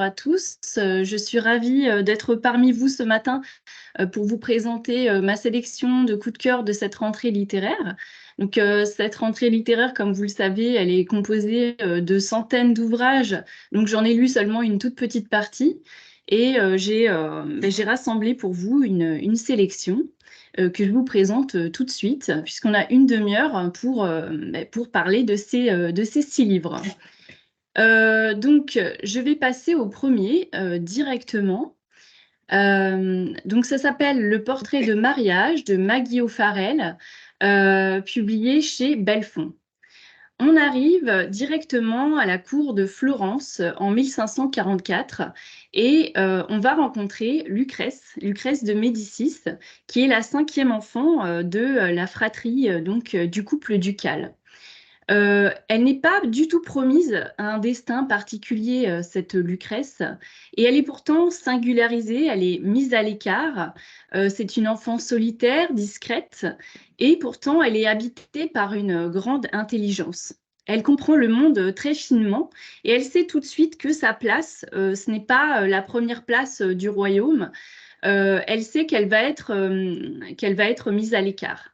à tous. Je suis ravie d'être parmi vous ce matin pour vous présenter ma sélection de coups de cœur de cette rentrée littéraire. Donc, cette rentrée littéraire, comme vous le savez, elle est composée de centaines d'ouvrages. Donc, j'en ai lu seulement une toute petite partie. Et j'ai rassemblé pour vous une sélection que je vous présente tout de suite, puisqu'on a une demi-heure pour parler de ces 6 livres. Donc, je vais passer au premier directement. Donc, ça s'appelle Le portrait de mariage de Maggie O'Farrell, publié chez Belfond. On arrive directement à la cour de Florence en 1544 et on va rencontrer Lucrèce de Médicis, qui est la 5e enfant de la fratrie du couple ducal. Elle n'est pas du tout promise à un destin particulier, cette Lucrèce, et elle est pourtant singularisée, elle est mise à l'écart. C'est une enfant solitaire, discrète, et pourtant elle est habitée par une grande intelligence. Elle comprend le monde très finement et elle sait tout de suite que sa place, ce n'est pas la première place du royaume. Elle sait qu'elle va être mise à l'écart.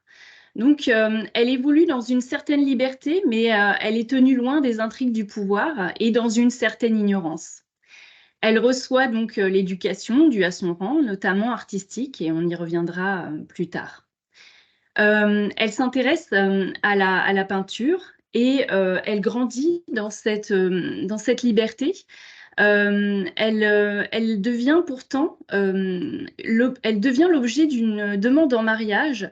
Donc, elle évolue dans une certaine liberté, mais elle est tenue loin des intrigues du pouvoir et dans une certaine ignorance. Elle reçoit donc l'éducation due à son rang, notamment artistique, et on y reviendra plus tard. Elle s'intéresse à la peinture et elle grandit dans cette liberté. Elle devient pourtant l'objet d'une demande en mariage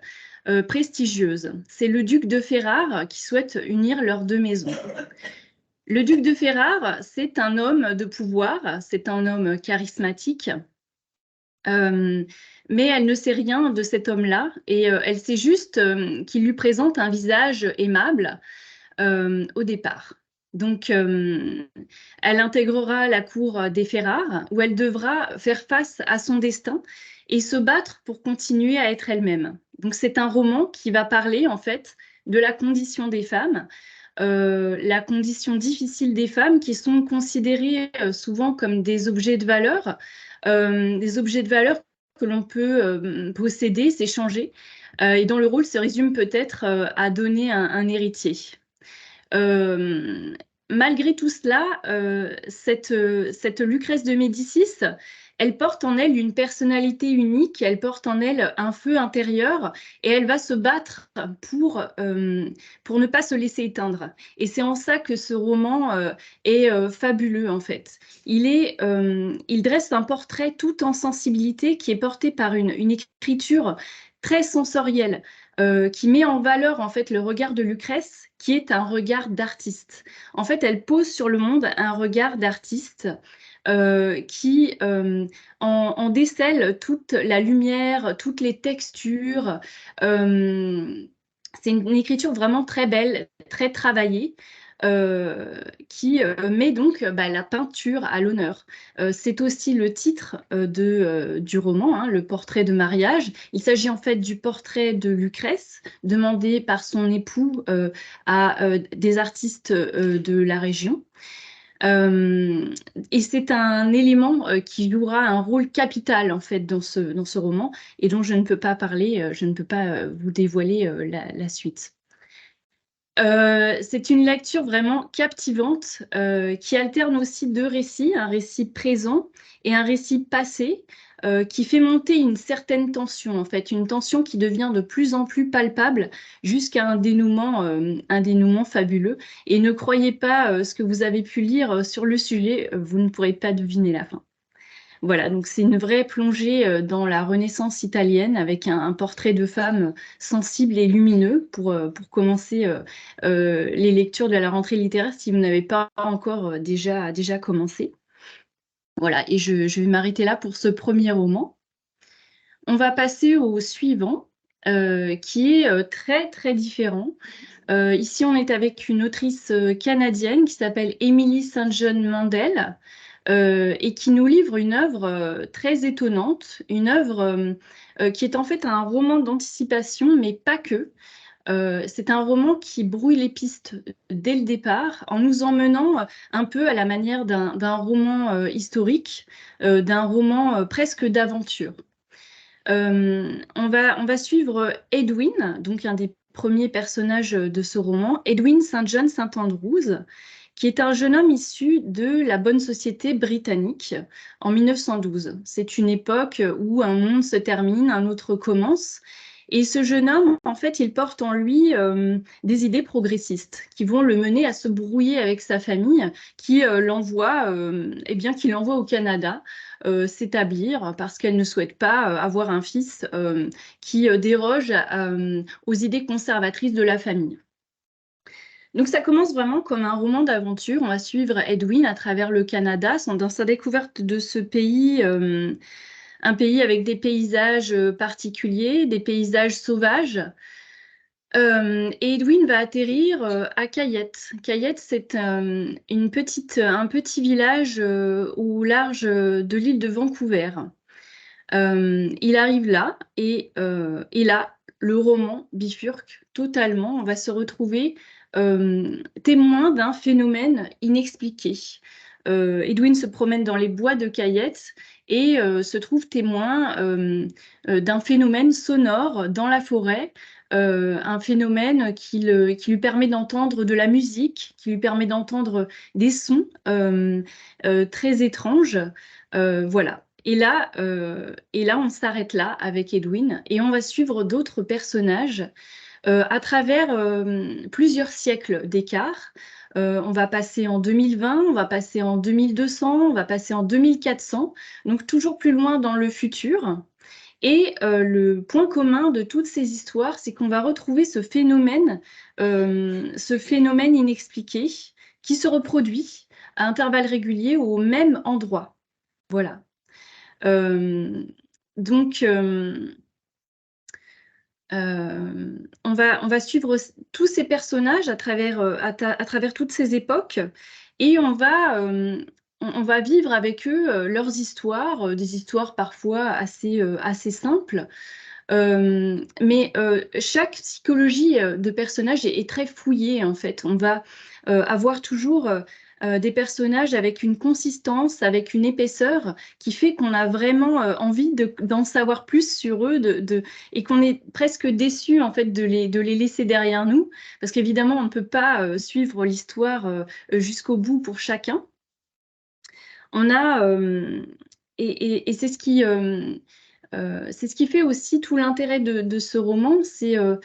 prestigieuse. C'est le duc de Ferrare qui souhaite unir leurs deux maisons. Le duc de Ferrare, c'est un homme de pouvoir, c'est un homme charismatique, mais elle ne sait rien de cet homme-là et elle sait juste qu'il lui présente un visage aimable au départ. Donc, elle intégrera la cour des Ferrare, où elle devra faire face à son destin et se battre pour continuer à être elle-même. Donc, c'est un roman qui va parler, en fait, de la condition des femmes, la condition difficile des femmes qui sont considérées souvent comme des objets de valeur que l'on peut posséder, s'échanger, et dont le rôle se résume peut-être à donner un héritier. Malgré tout cela, cette Lucrèce de Médicis, elle porte en elle une personnalité unique, elle porte en elle un feu intérieur et elle va se battre pour ne pas se laisser éteindre. Et c'est en ça que ce roman est fabuleux en fait. Il dresse un portrait tout en sensibilité qui est porté par une écriture très sensorielle. Qui met en valeur en fait le regard de Lucrèce, qui est un regard d'artiste. En fait, elle pose sur le monde un regard d'artiste qui en décèle toute la lumière, toutes les textures. C'est une écriture vraiment très belle, très travaillée. Qui met donc la peinture à l'honneur. C'est aussi le titre du roman, hein, Le portrait de mariage. Il s'agit en fait du portrait de Lucrèce, demandé par son époux à des artistes de la région. Et c'est un élément qui jouera un rôle capital en fait dans ce roman et dont je ne peux pas parler, je ne peux pas vous dévoiler la suite. C'est une lecture vraiment captivante qui alterne aussi deux récits, un récit présent et un récit passé, qui fait monter une certaine tension, en fait, une tension qui devient de plus en plus palpable jusqu'à un dénouement fabuleux. Et ne croyez pas ce que vous avez pu lire sur le sujet, vous ne pourrez pas deviner la fin. Voilà, donc c'est une vraie plongée dans la Renaissance italienne avec un portrait de femme sensible et lumineux pour commencer les lectures de la rentrée littéraire si vous n'avez pas encore déjà commencé. Voilà, et je vais m'arrêter là pour ce premier roman. On va passer au suivant, qui est très très différent. Ici, on est avec une autrice canadienne qui s'appelle Emily St. John Mandel. Et qui nous livre une œuvre très étonnante, une œuvre qui est en fait un roman d'anticipation, mais pas que. C'est un roman qui brouille les pistes dès le départ, en nous emmenant un peu à la manière d'un roman historique, d'un roman presque d'aventure. On va suivre Edwin, donc un des premiers personnages de ce roman, Edwin St. John St. Andrews, qui est un jeune homme issu de la bonne société britannique en 1912. C'est une époque où un monde se termine, un autre commence. Et ce jeune homme, en fait, il porte en lui des idées progressistes qui vont le mener à se brouiller avec sa famille, qui qui l'envoie au Canada s'établir parce qu'elle ne souhaite pas avoir un fils qui déroge aux idées conservatrices de la famille. Donc ça commence vraiment comme un roman d'aventure. On va suivre Edwin à travers le Canada dans sa découverte de ce pays, un pays avec des paysages particuliers, des paysages sauvages. Et Edwin va atterrir à Cayette. Cayette, c'est un petit village au large de l'île de Vancouver. Il arrive là et là, le roman bifurque totalement. On va se retrouver témoin d'un phénomène inexpliqué. Edwin se promène dans les bois de Cayette et se trouve témoin d'un phénomène sonore dans la forêt, un phénomène qui lui permet d'entendre de la musique, qui lui permet d'entendre des sons très étranges. Voilà. Et là, on s'arrête là avec Edwin et on va suivre d'autres personnages à travers plusieurs siècles d'écart. On va passer en 2020, on va passer en 2200, on va passer en 2400, donc toujours plus loin dans le futur. Et le point commun de toutes ces histoires, c'est qu'on va retrouver ce phénomène inexpliqué qui se reproduit à intervalles réguliers au même endroit. Voilà. Euh, donc, on va suivre tous ces personnages à travers toutes ces époques et on va vivre avec eux leurs histoires, des histoires parfois assez simples. Mais chaque psychologie de personnage est très fouillée en fait. On va avoir toujours des personnages avec une consistance, avec une épaisseur qui fait qu'on a vraiment envie d'en savoir plus sur eux et qu'on est presque déçu en fait de les laisser derrière nous parce qu'évidemment on ne peut pas suivre l'histoire jusqu'au bout pour chacun. On a et c'est ce qui fait aussi tout l'intérêt de ce roman, c'est un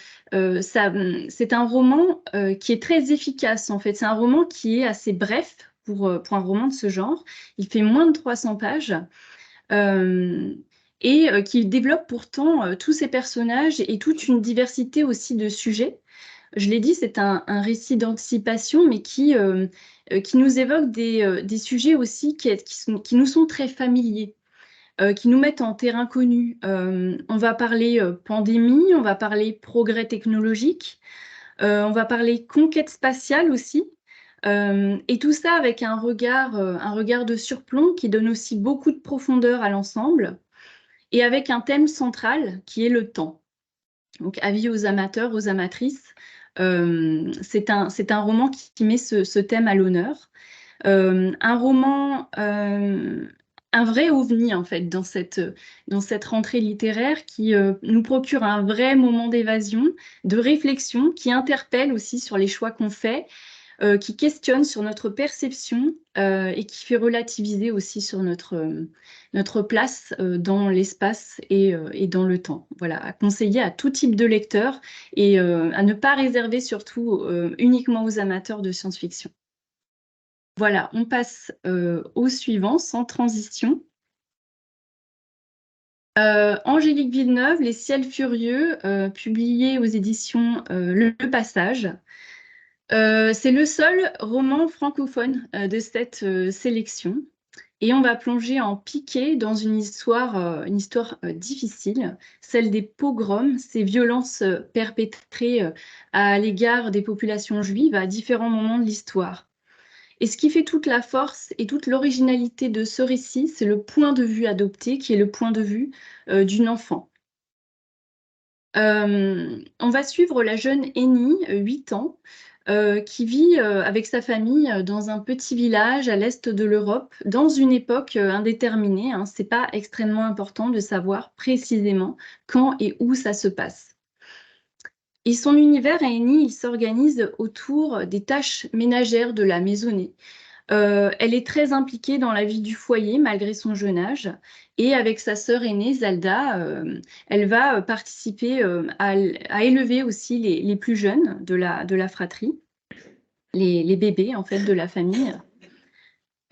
roman qui est très efficace en fait. C'est un roman qui est assez bref pour un roman de ce genre. Il fait moins de 300 pages euh, et qui développe pourtant tous ces personnages et toute une diversité aussi de sujets. Je l'ai dit, c'est un récit d'anticipation, mais qui nous évoque des sujets aussi qui nous sont très familiers, qui nous mettent en terrain connu. On va parler pandémie, on va parler progrès technologique, on va parler conquête spatiale aussi. Et tout ça avec un regard de surplomb qui donne aussi beaucoup de profondeur à l'ensemble, et avec un thème central qui est le temps. Donc, avis aux amateurs, aux amatrices, c'est un roman qui met ce thème à l'honneur. Un roman, un vrai ovni en fait dans cette rentrée littéraire qui nous procure un vrai moment d'évasion, de réflexion, qui interpelle aussi sur les choix qu'on fait, qui questionne sur notre perception et qui fait relativiser aussi sur notre place dans l'espace et dans le temps. Voilà, à conseiller à tout type de lecteur et à ne pas réserver surtout uniquement aux amateurs de science-fiction. Voilà, on passe au suivant, sans transition. Angélique Villeneuve, Les Ciels Furieux, publié aux éditions Le Passage. C'est le seul roman francophone de cette sélection. Et on va plonger en piqué dans une histoire difficile, celle des pogroms, ces violences perpétrées à l'égard des populations juives à différents moments de l'histoire. Et ce qui fait toute la force et toute l'originalité de ce récit, c'est le point de vue adopté, qui est le point de vue d'une enfant. On va suivre la jeune Eni, 8 ans, qui vit avec sa famille dans un petit village à l'est de l'Europe, dans une époque indéterminée, hein. C'est pas extrêmement important de savoir précisément quand et où ça se passe. Et son univers à Eni, il s'organise autour des tâches ménagères de la maisonnée. Elle est très impliquée dans la vie du foyer malgré son jeune âge. Et avec sa sœur aînée, Zalda, elle va participer à élever aussi les plus jeunes de la fratrie, les bébés en fait de la famille.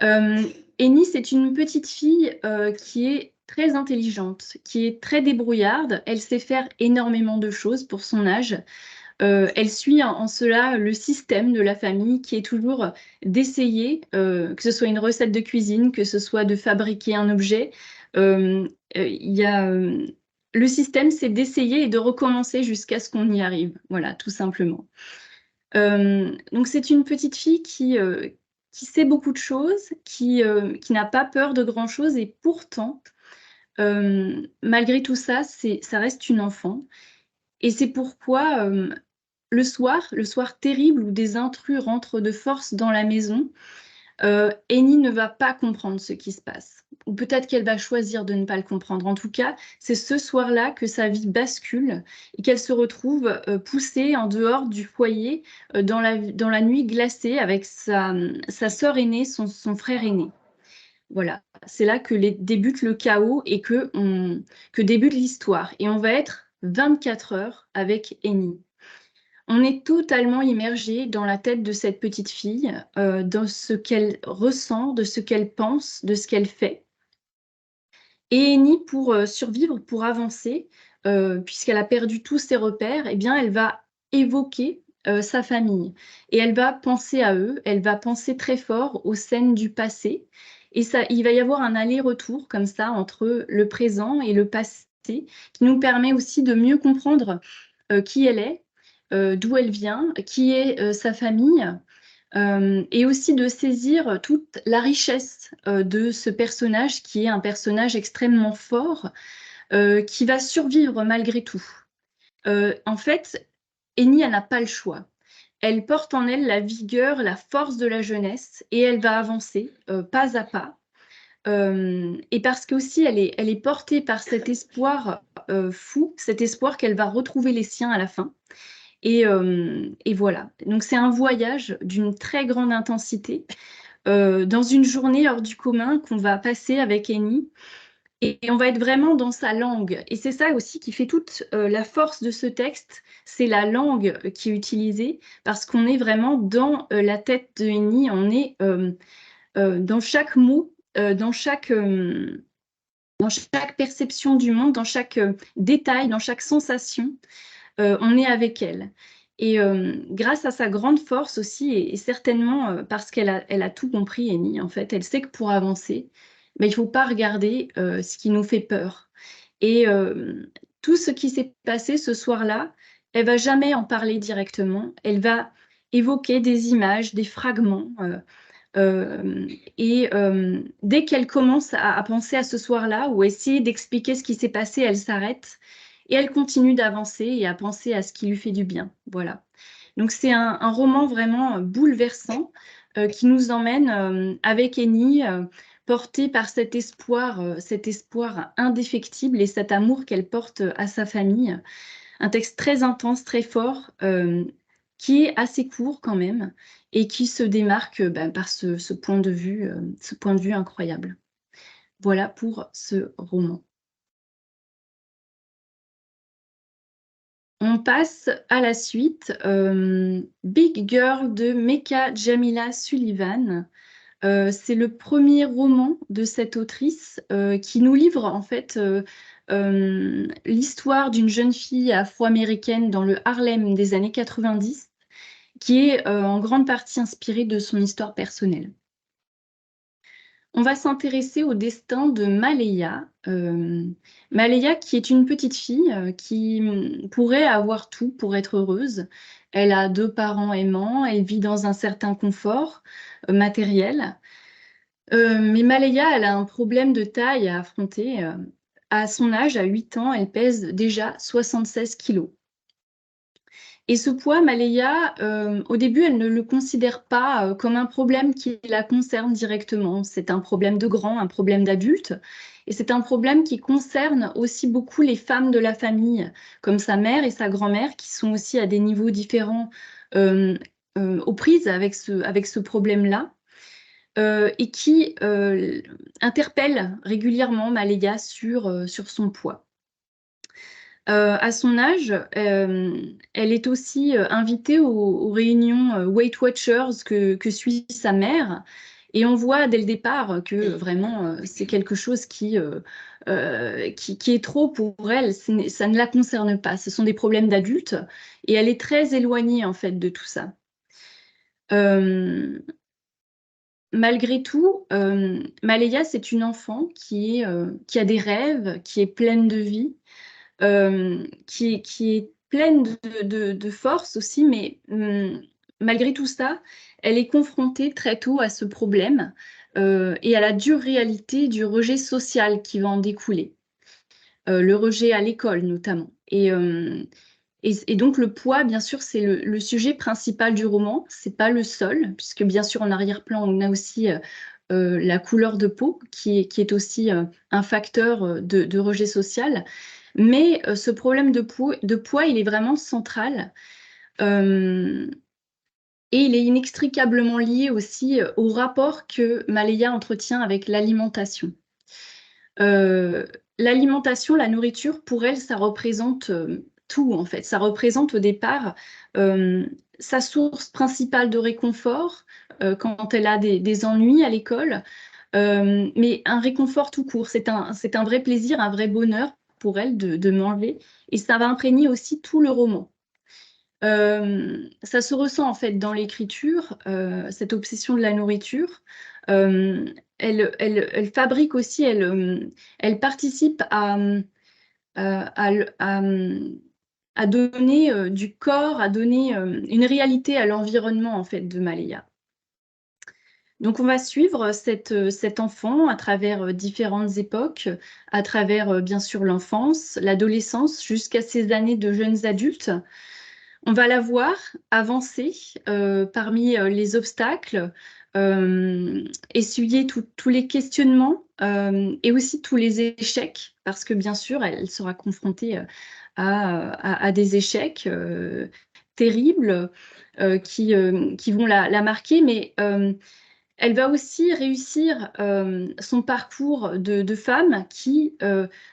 Euh, Eni, c'est une petite fille qui est très intelligente, qui est très débrouillarde. Elle sait faire énormément de choses pour son âge. Elle suit en cela le système de la famille qui est toujours d'essayer, que ce soit une recette de cuisine, que ce soit de fabriquer un objet. Il y a, le système, c'est d'essayer et de recommencer jusqu'à ce qu'on y arrive. Voilà, tout simplement. Donc c'est une petite fille qui sait beaucoup de choses, qui n'a pas peur de grand-chose et pourtant, malgré tout ça, ça reste une enfant. Et c'est pourquoi le soir terrible où des intrus rentrent de force dans la maison, Eni ne va pas comprendre ce qui se passe. Ou peut-être qu'elle va choisir de ne pas le comprendre. En tout cas, c'est ce soir-là que sa vie bascule et qu'elle se retrouve poussée en dehors du foyer dans la nuit glacée avec sa sœur aînée, son frère aîné. Voilà, c'est là que débute le chaos et que débute l'histoire. Et on va être 24 heures avec Eni. On est totalement immergé dans la tête de cette petite fille, dans ce qu'elle ressent, de ce qu'elle pense, de ce qu'elle fait. Et Eni, pour survivre, pour avancer, puisqu'elle a perdu tous ses repères, eh bien, elle va évoquer sa famille. Et elle va penser à eux, elle va penser très fort aux scènes du passé. Et ça, il va y avoir un aller-retour comme ça entre le présent et le passé, qui nous permet aussi de mieux comprendre qui elle est, d'où elle vient, qui est sa famille, et aussi de saisir toute la richesse de ce personnage qui est un personnage extrêmement fort, qui va survivre malgré tout. En fait, Eni, elle n'a pas le choix. Elle porte en elle la vigueur, la force de la jeunesse, et elle va avancer pas à pas. Et parce qu'aussi, elle est portée par cet espoir fou, cet espoir qu'elle va retrouver les siens à la fin. Et voilà. Donc c'est un voyage d'une très grande intensité dans une journée hors du commun qu'on va passer avec Eni. Et on va être vraiment dans sa langue. Et c'est ça aussi qui fait toute la force de ce texte, c'est la langue qui est utilisée, parce qu'on est vraiment dans la tête de Eni, on est dans chaque mot, dans chaque perception du monde, dans chaque détail, dans chaque sensation. On est avec elle. Et grâce à sa grande force aussi, et certainement parce elle a tout compris, Eni, en fait, elle sait que pour avancer, il ne faut pas regarder ce qui nous fait peur. Et tout ce qui s'est passé ce soir-là, elle va jamais en parler directement. Elle va évoquer des images, des fragments. Et dès qu'elle commence à penser à ce soir-là ou essayer d'expliquer ce qui s'est passé, elle s'arrête et elle continue d'avancer et à penser à ce qui lui fait du bien. Voilà. Donc c'est un roman vraiment bouleversant qui nous emmène avec Eni, porté par cet espoir indéfectible et cet amour qu'elle porte à sa famille. Un texte très intense, très fort, qui est assez court quand même et qui se démarque par ce point de vue incroyable. Voilà pour ce roman. On passe à la suite. Big Girl de Mecca Jamila Sullivan. C'est le premier roman de cette autrice qui nous livre en fait l'histoire d'une jeune fille afro-américaine dans le Harlem des années 90, qui est en grande partie inspirée de son histoire personnelle. On va s'intéresser au destin de Maleya. Maleya qui est une petite fille qui pourrait avoir tout pour être heureuse. Elle a 2 parents aimants, elle vit dans un certain confort matériel. Mais Maleya, elle a un problème de taille à affronter. à son âge, à 8 ans, elle pèse déjà 76 kilos. Et ce poids, Malaya, au début, elle ne le considère pas comme un problème qui la concerne directement. C'est un problème de grand, un problème d'adulte. Et c'est un problème qui concerne aussi beaucoup les femmes de la famille, comme sa mère et sa grand-mère, qui sont aussi à des niveaux différents aux prises avec ce problème-là. Et qui interpellent régulièrement Malaya sur son poids. À son âge, elle est aussi invitée aux réunions Weight Watchers que suit sa mère. Et on voit dès le départ que vraiment c'est quelque chose qui est trop pour elle. Ça ne la concerne pas. Ce sont des problèmes d'adultes et elle est très éloignée en fait de tout ça. Malgré tout, Malaya, c'est une enfant qui a des rêves, qui est pleine de vie, qui est pleine de force aussi, mais malgré tout ça, elle est confrontée très tôt à ce problème et à la dure réalité du rejet social qui va en découler. Le rejet à l'école notamment. Et donc le poids, bien sûr, c'est le sujet principal du roman. C'est pas le seul, puisque bien sûr en arrière-plan, on a aussi la couleur de peau, qui est aussi un facteur de rejet social. Mais ce problème de poids, il est vraiment central. Et il est inextricablement lié aussi au rapport que Malaya entretient avec l'alimentation. L'alimentation, la nourriture, pour elle, ça représente tout, en fait. Ça représente au départ sa source principale de réconfort quand elle a des ennuis à l'école, mais un réconfort tout court. C'est un vrai plaisir, un vrai bonheur pour elle de manger, et ça va imprégner aussi tout le roman. Ça se ressent en fait dans l'écriture, cette obsession de la nourriture. Elle fabrique aussi, elle participe à à donner du corps, à donner une réalité à l'environnement en fait de Malaya. Donc on va suivre cet enfant à travers différentes époques, à travers bien sûr l'enfance, l'adolescence, jusqu'à ses années de jeunes adultes. On va la voir avancer parmi les obstacles, essuyer tous les questionnements et aussi tous les échecs, parce que bien sûr, elle sera confrontée à des échecs terribles qui vont la marquer, mais elle va aussi réussir son parcours de femme qui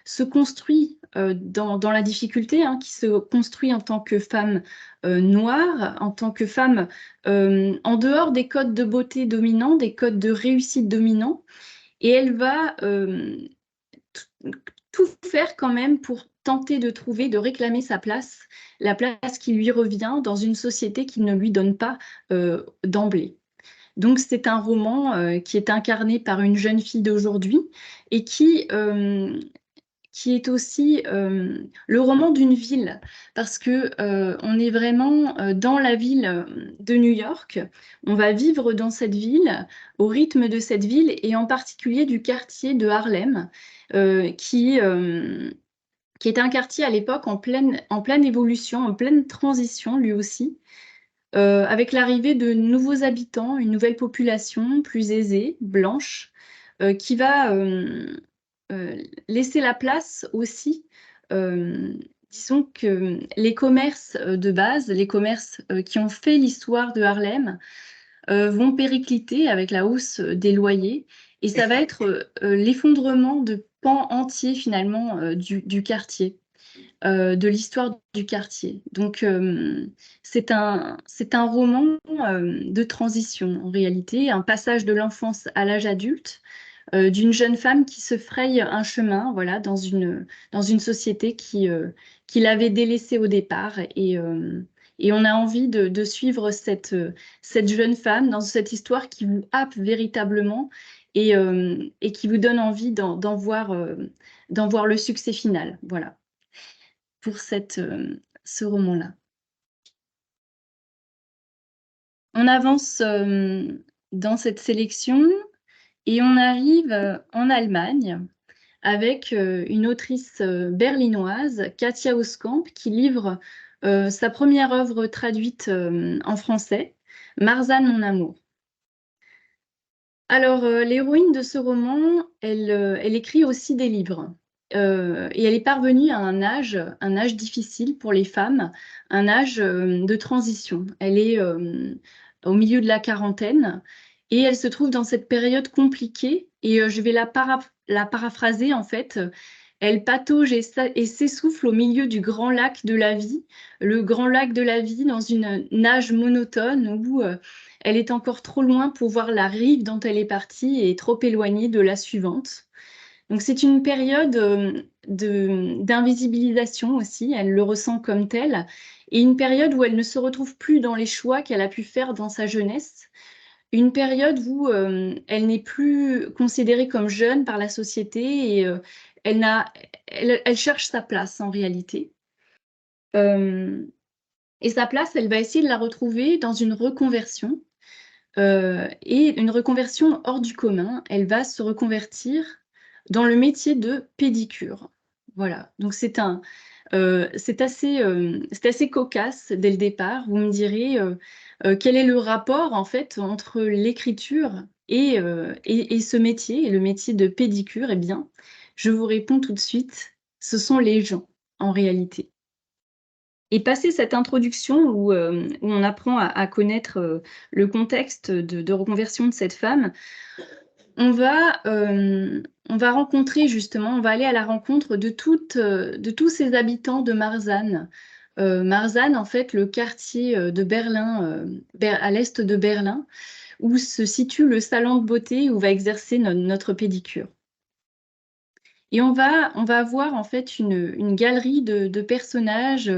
se construit dans la difficulté, hein, qui se construit en tant que femme noire, en tant que femme en dehors des codes de beauté dominants, des codes de réussite dominants. Et elle va tout faire quand même pour tenter de trouver, de réclamer sa place, la place qui lui revient dans une société qui ne lui donne pas d'emblée. Donc c'est un roman qui est incarné par une jeune fille d'aujourd'hui et qui est aussi le roman d'une ville, parce que on est vraiment dans la ville de New York. On va vivre dans cette ville, au rythme de cette ville, et en particulier du quartier de Harlem, qui est un quartier à l'époque en pleine évolution, en pleine transition lui aussi. Avec l'arrivée de nouveaux habitants, une nouvelle population plus aisée, blanche, qui va laisser la place aussi, disons que les commerces de base, les commerces qui ont fait l'histoire de Harlem, vont péricliter avec la hausse des loyers, et ça va être l'effondrement de pans entiers finalement du quartier. De l'histoire du quartier. Donc, c'est un roman de transition, en réalité, un passage de l'enfance à l'âge adulte, d'une jeune femme qui se fraye un chemin, voilà, dans une société qui l'avait délaissée au départ. Et on a envie de suivre cette jeune femme dans cette histoire qui vous happe véritablement et qui vous donne envie d'en voir le succès final. Voilà pour ce roman-là. On avance dans cette sélection et on arrive en Allemagne avec une autrice berlinoise, Katia Oskamp, qui livre sa première œuvre traduite en français, Marzanne, mon amour. Alors, l'héroïne de ce roman, elle écrit aussi des livres. Et elle est parvenue à un âge difficile pour les femmes, un âge de transition. Elle est au milieu de la quarantaine et elle se trouve dans cette période compliquée. Et je vais la paraphraser en fait. Elle patauge et s'essouffle au milieu du grand lac de la vie, le grand lac de la vie dans une nage monotone où elle est encore trop loin pour voir la rive dont elle est partie et trop éloignée de la suivante. Donc c'est une période d'invisibilisation aussi, elle le ressent comme telle, et une période où elle ne se retrouve plus dans les choix qu'elle a pu faire dans sa jeunesse, une période où elle n'est plus considérée comme jeune par la société et elle cherche sa place en réalité. Et sa place, elle va essayer de la retrouver dans une reconversion. Et une reconversion hors du commun. Elle va se reconvertir dans le métier de pédicure. Voilà, donc c'est assez cocasse dès le départ. Vous me direz quel est le rapport en fait entre l'écriture et ce métier, et le métier de pédicure. Eh bien, je vous réponds tout de suite, ce sont les gens en réalité. Et passé cette introduction où on apprend à connaître le contexte de reconversion de cette femme, on va rencontrer justement, on va aller à la rencontre de tous ces habitants de Marzahn. Marzahn, en fait, le quartier de Berlin, à l'est de Berlin, où se situe le salon de beauté où va exercer notre pédicure. Et on va avoir en fait une galerie de personnages,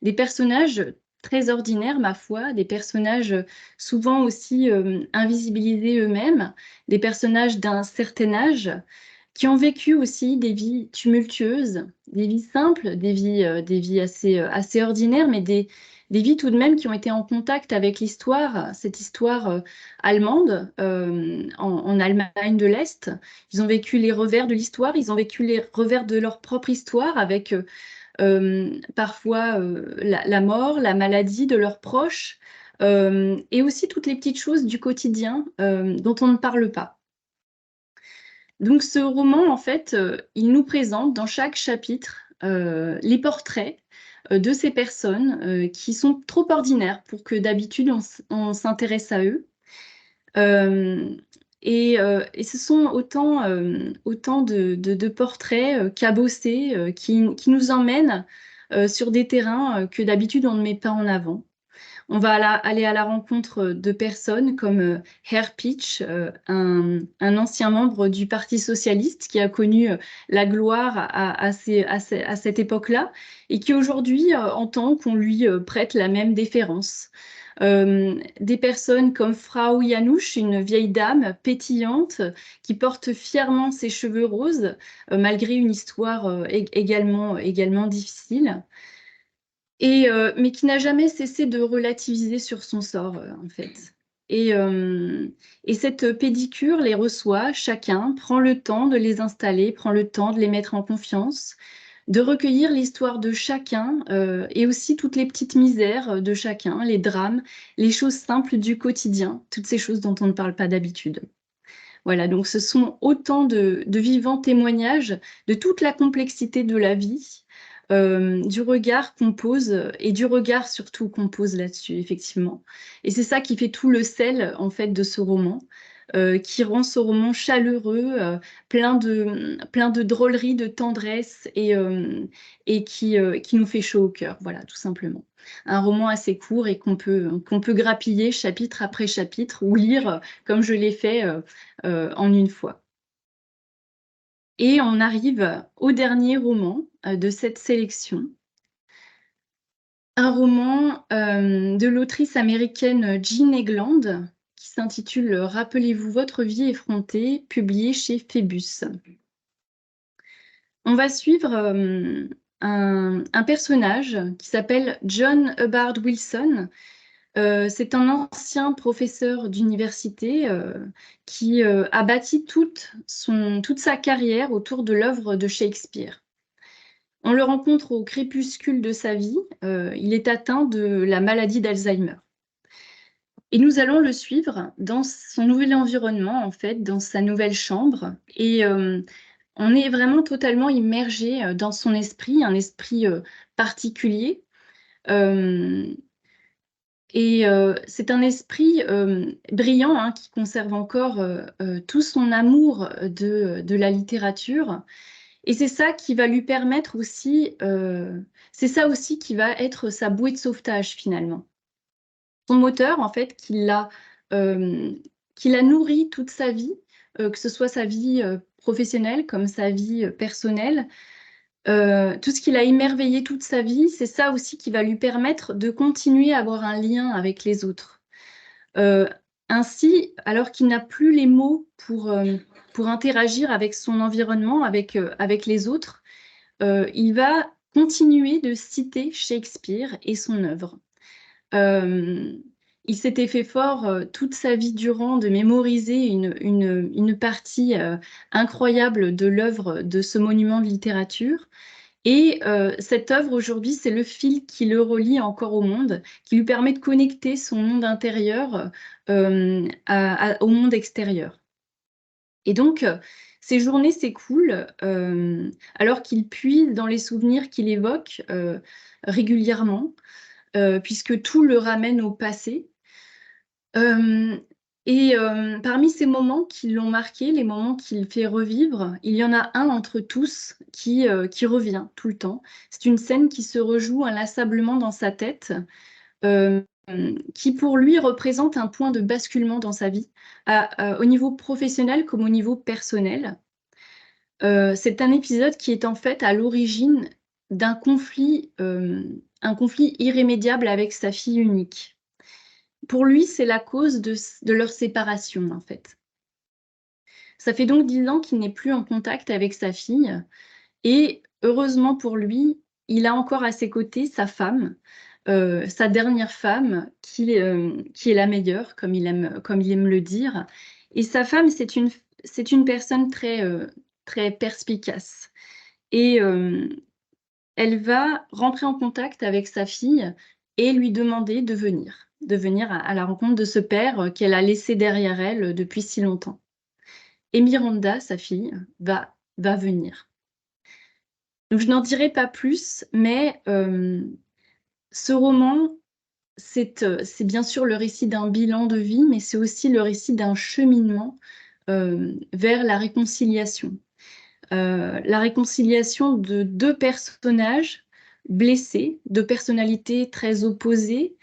des personnages très ordinaires, ma foi, des personnages souvent aussi invisibilisés eux-mêmes, des personnages d'un certain âge, qui ont vécu aussi des vies tumultueuses, des vies simples, des vies assez ordinaires, mais des vies tout de même qui ont été en contact avec l'histoire, cette histoire allemande en Allemagne de l'Est. Ils ont vécu les revers de l'histoire, ils ont vécu les revers de leur propre histoire avec parfois la mort, la maladie de leurs proches et aussi toutes les petites choses du quotidien dont on ne parle pas. Donc ce roman, en fait, il nous présente dans chaque chapitre les portraits de ces personnes qui sont trop ordinaires pour que d'habitude on s'intéresse à eux. Et ce sont autant de portraits cabossés qui nous emmènent sur des terrains que d'habitude on ne met pas en avant. On va aller à la rencontre de personnes comme Herr Pitsch, un ancien membre du Parti socialiste qui a connu la gloire à cette époque-là et qui aujourd'hui entend qu'on lui prête la même déférence. Des personnes comme Frau Janouch, une vieille dame pétillante qui porte fièrement ses cheveux roses malgré une histoire également difficile. Mais qui n'a jamais cessé de relativiser sur son sort, en fait. Et cette pédicure les reçoit, chacun prend le temps de les installer, prend le temps de les mettre en confiance, de recueillir l'histoire de chacun et aussi toutes les petites misères de chacun, les drames, les choses simples du quotidien, toutes ces choses dont on ne parle pas d'habitude. Voilà, donc ce sont autant de vivants témoignages de toute la complexité de la vie, du regard qu'on pose et du regard surtout qu'on pose là-dessus, effectivement. Et c'est ça qui fait tout le sel, en fait, de ce roman, qui rend ce roman chaleureux, plein de drôleries, de tendresse et qui nous fait chaud au cœur, voilà, tout simplement. Un roman assez court et qu'on peut grappiller chapitre après chapitre ou lire comme je l'ai fait en une fois. Et on arrive au dernier roman de cette sélection. Un roman de l'autrice américaine Jean Egland qui s'intitule « Rappelez-vous votre vie effrontée », publié chez Phébus. On va suivre un personnage qui s'appelle John Hubbard Wilson, C'est un ancien professeur d'université qui a bâti toute sa carrière autour de l'œuvre de Shakespeare. On le rencontre au crépuscule de sa vie. Il est atteint de la maladie d'Alzheimer. Et nous allons le suivre dans son nouvel environnement, en fait, dans sa nouvelle chambre. Et on est vraiment totalement immergé dans son esprit, un esprit particulier. C'est un esprit brillant, hein, qui conserve encore tout son amour de la littérature. Et c'est ça qui va lui permettre aussi, c'est ça aussi qui va être sa bouée de sauvetage finalement. Son moteur, en fait, euh, qui l'a nourri toute sa vie, que ce soit sa vie professionnelle comme sa vie personnelle. Tout ce qu'il a émerveillé toute sa vie, c'est ça aussi qui va lui permettre de continuer à avoir un lien avec les autres. Euh, Ainsi, alors qu'il n'a plus les mots pour interagir avec son environnement, avec les autres, il va continuer de citer Shakespeare et son œuvre. Euh, il s'était fait fort toute sa vie durant de mémoriser une partie incroyable de l'œuvre de ce monument de littérature. Et cette œuvre aujourd'hui, c'est le fil qui le relie encore au monde, qui lui permet de connecter son monde intérieur au monde extérieur. Et donc, ces journées s'écoulent alors qu'il puise dans les souvenirs qu'il évoque régulièrement, puisque tout le ramène au passé. Euh, Parmi ces moments qui l'ont marqué, les moments qu'il fait revivre, il y en a un entre tous qui revient tout le temps. C'est une scène qui se rejoue inlassablement dans sa tête, euh, qui pour lui représente un point de basculement dans sa vie, au niveau professionnel comme au niveau personnel. C'est un épisode qui est en fait à l'origine d'un conflit, un conflit irrémédiable avec sa fille unique. Pour lui, c'est la cause de leur séparation, en fait. Ça fait donc 10 ans qu'il n'est plus en contact avec sa fille. Et heureusement pour lui, il a encore à ses côtés sa femme, sa dernière femme, qui est la meilleure, comme il aime le dire. Et sa femme, c'est une personne très perspicace. Et elle va rentrer en contact avec sa fille et lui demander de venir à la rencontre de ce père qu'elle a laissé derrière elle depuis si longtemps. Et Miranda, sa fille, va venir. Donc je n'en dirai pas plus, mais ce roman, c'est bien sûr le récit d'un bilan de vie, mais c'est aussi le récit d'un cheminement vers la réconciliation de deux personnages blessés, deux personnalités très opposées,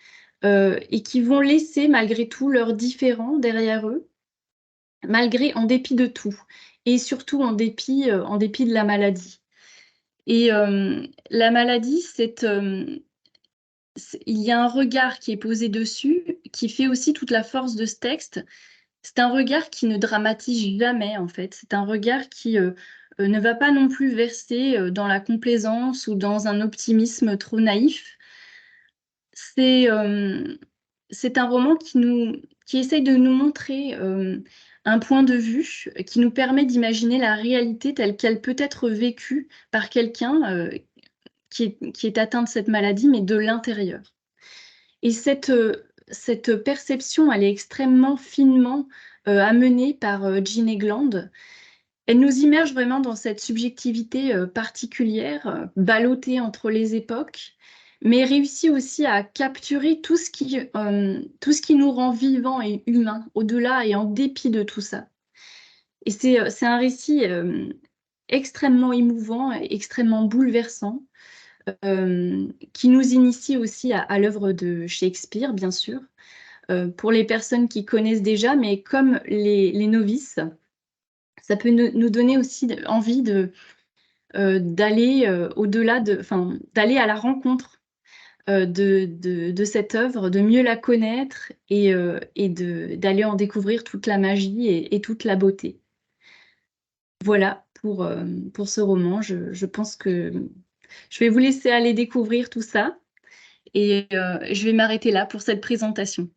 et qui vont laisser malgré tout leurs différends derrière eux, en dépit de tout, et surtout en dépit de la maladie. Et la maladie, il y a un regard qui est posé dessus, qui fait aussi toute la force de ce texte. C'est un regard qui ne dramatise jamais, en fait. C'est un regard qui ne va pas non plus verser dans la complaisance ou dans un optimisme trop naïf. C'est c'est un roman qui essaye de nous montrer un point de vue qui nous permet d'imaginer la réalité telle qu'elle peut être vécue par quelqu'un qui est atteint de cette maladie, mais de l'intérieur. Et cette perception, elle est extrêmement finement amenée par Jean Egland. Elle nous immerge vraiment dans cette subjectivité particulière, ballottée entre les époques, mais réussit aussi à capturer tout ce qui nous rend vivants et humains, au-delà et en dépit de tout ça. Et c'est un récit extrêmement émouvant, extrêmement bouleversant, qui nous initie aussi à l'œuvre de Shakespeare, bien sûr, pour les personnes qui connaissent déjà, mais comme les novices, ça peut nous donner aussi envie d'aller au-delà enfin, d'aller à la rencontre de cette œuvre, de mieux la connaître et d'aller en découvrir toute la magie et toute la beauté. Voilà pour ce roman. Je pense que je vais vous laisser aller découvrir tout ça. et je vais m'arrêter là pour cette présentation.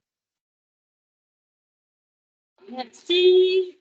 Merci.